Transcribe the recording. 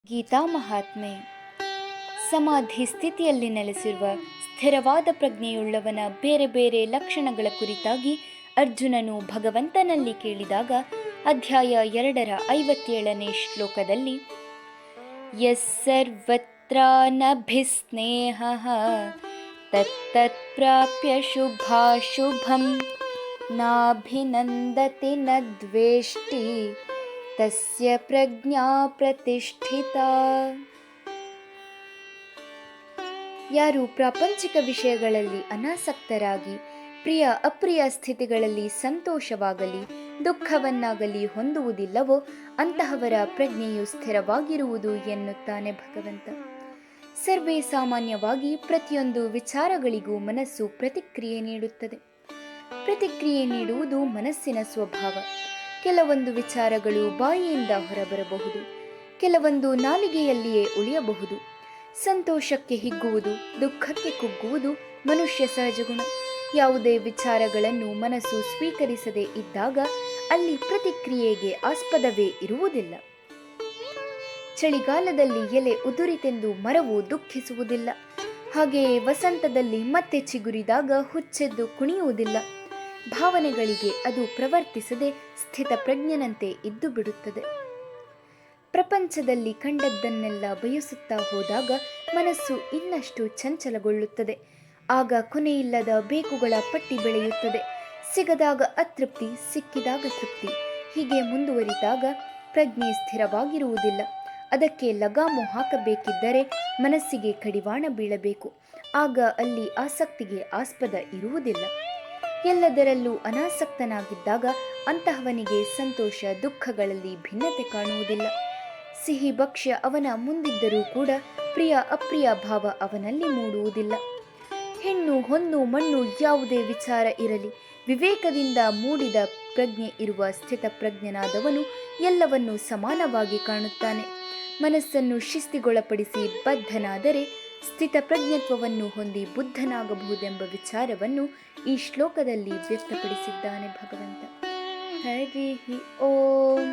ಗೀತಾ ಮಹಾತ್ಮೆ. ಸಮಾಧಿ ಸ್ಥಿತಿಯಲ್ಲಿ ನೆಲೆಸಿರುವ ಸ್ಥಿರವಾದ ಪ್ರಜ್ಞೆಯುಳ್ಳವನ ಬೇರೆ ಬೇರೆ ಲಕ್ಷಣಗಳ ಕುರಿತಾಗಿ ಅರ್ಜುನನು ಭಗವಂತನಲ್ಲಿ ಕೇಳಿದಾಗ ಅಧ್ಯಾಯ 2 ಶ್ಲೋಕದಲ್ಲಿ ಯಸ್ಸರ್ವತ್ರಾನಭಿಸ್ನೇಹಃ ತತ್ತತ್ಪ್ರಾಪ್ಯ ಶುಭಾಶುಭಂ ನಾಭಿನಂದತಿ ನ ದ್ವೇಷ್ಟಿ ತಸ್ಯ ಪ್ರಜ್ಞಾ ಪ್ರತಿಷ್ಠಿತಾ. ಯಾರು ಪ್ರಾಪಂಚಿಕ ವಿಷಯಗಳಲ್ಲಿ ಅನಾಸಕ್ತರಾಗಿ ಪ್ರಿಯ ಅಪ್ರಿಯ ಸ್ಥಿತಿಗಳಲ್ಲಿ ಸಂತೋಷವಾಗಲಿ ದುಃಖವನ್ನಾಗಲಿ ಹೊಂದುವುದಿಲ್ಲವೋ ಅಂತಹವರ ಪ್ರಜ್ಞೆಯು ಸ್ಥಿರವಾಗಿರುವುದು ಎನ್ನುತ್ತಾನೆ ಭಗವಂತ. ಸರ್ವೇ ಸಾಮಾನ್ಯವಾಗಿ ಪ್ರತಿಯೊಂದು ವಿಚಾರಗಳಿಗೂ ಮನಸ್ಸು ಪ್ರತಿಕ್ರಿಯೆ ನೀಡುತ್ತದೆ. ಪ್ರತಿಕ್ರಿಯೆ ನೀಡುವುದು ಮನಸ್ಸಿನ ಸ್ವಭಾವ. ಕೆಲವೊಂದು ವಿಚಾರಗಳು ಬಾಯಿಯಿಂದ ಹೊರಬರಬಹುದು, ಕೆಲವೊಂದು ನಾಲಿಗೆಯಲ್ಲಿಯೇ ಉಳಿಯಬಹುದು. ಸಂತೋಷಕ್ಕೆ ಹಿಗ್ಗುವುದು, ದುಃಖಕ್ಕೆ ಕುಗ್ಗುವುದು ಮನುಷ್ಯ ಸಹಜ ಗುಣ. ಯಾವುದೇ ವಿಚಾರಗಳನ್ನು ಮನಸ್ಸು ಸ್ವೀಕರಿಸದೇ ಇದ್ದಾಗ ಅಲ್ಲಿ ಪ್ರತಿಕ್ರಿಯೆಗೆ ಆಸ್ಪದವೇ ಇರುವುದಿಲ್ಲ. ಚಳಿಗಾಲದಲ್ಲಿ ಎಲೆ ಉದುರಿತೆಂದು ಮರವು ದುಃಖಿಸುವುದಿಲ್ಲ. ಹಾಗೆಯೇ ವಸಂತದಲ್ಲಿ ಮತ್ತೆ ಚಿಗುರಿದಾಗ ಹುಚ್ಚೆದ್ದು ಕುಣಿಯುವುದಿಲ್ಲ. ಭಾವನೆಗಳಿಗೆ ಅದು ಪ್ರವರ್ತಿಸದೆ ಸ್ಥಿತಪ್ರಜ್ಞನಂತೆ ಇದ್ದು ಬಿಡುತ್ತದೆ. ಪ್ರಪಂಚದಲ್ಲಿ ಕಂಡದ್ದನ್ನೆಲ್ಲ ಬಯಸುತ್ತಾ ಹೋದಾಗ ಮನಸ್ಸು ಇನ್ನಷ್ಟು ಚಂಚಲಗೊಳ್ಳುತ್ತದೆ. ಆಗ ಕೊನೆಯಿಲ್ಲದ ಬೇಕುಗಳ ಪಟ್ಟಿ ಬೆಳೆಯುತ್ತದೆ. ಸಿಗದಾಗ ಅತೃಪ್ತಿ, ಸಿಕ್ಕಿದಾಗ ತೃಪ್ತಿ. ಹೀಗೆ ಮುಂದುವರಿದಾಗ ಪ್ರಜ್ಞೆ ಸ್ಥಿರವಾಗಿರುವುದಿಲ್ಲ. ಅದಕ್ಕೆ ಲಗಾಮು ಹಾಕಬೇಕಿದ್ದರೆ ಮನಸ್ಸಿಗೆ ಕಡಿವಾಣ ಬೀಳಬೇಕು. ಆಗ ಅಲ್ಲಿ ಆಸಕ್ತಿಗೆ ಆಸ್ಪದ ಇರುವುದಿಲ್ಲ. ಎಲ್ಲದರಲ್ಲೂ ಅನಾಸಕ್ತನಾಗಿದ್ದಾಗ ಅಂತಹವನಿಗೆ ಸಂತೋಷ ದುಃಖಗಳಲ್ಲಿ ಭಿನ್ನತೆ ಕಾಣುವುದಿಲ್ಲ. ಸಿಹಿ ಭಕ್ಷ್ಯ ಅವನ ಮುಂದಿದ್ದರೂ ಕೂಡ ಪ್ರಿಯ ಅಪ್ರಿಯ ಭಾವ ಅವನಲ್ಲಿ ಮೂಡುವುದಿಲ್ಲ. ಹೆಣ್ಣು ಹೊನ್ನು ಮಣ್ಣು ಯಾವುದೇ ವಿಚಾರ ಇರಲಿ, ವಿವೇಕದಿಂದ ಮೂಡಿದ ಪ್ರಜ್ಞೆ ಇರುವ ಸ್ಥಿತಪ್ರಜ್ಞನಾದವನು ಎಲ್ಲವನ್ನೂ ಸಮಾನವಾಗಿ ಕಾಣುತ್ತಾನೆ. ಮನಸ್ಸನ್ನು ಶಿಸ್ತಿಗೊಳಪಡಿಸಿ ಬದ್ಧನಾದರೆ ಸ್ಥಿತಪ್ರಜ್ಞತ್ವವನ್ನು ಹೊಂದಿ ಬುದ್ಧನಾಗಬಹುದೆಂಬ ವಿಚಾರವನ್ನು ಈ ಶ್ಲೋಕದಲ್ಲಿ ವ್ಯಕ್ತಪಡಿಸಿದ್ದಾನೆ ಭಗವಂತ. ಹರಿ ಓಂ.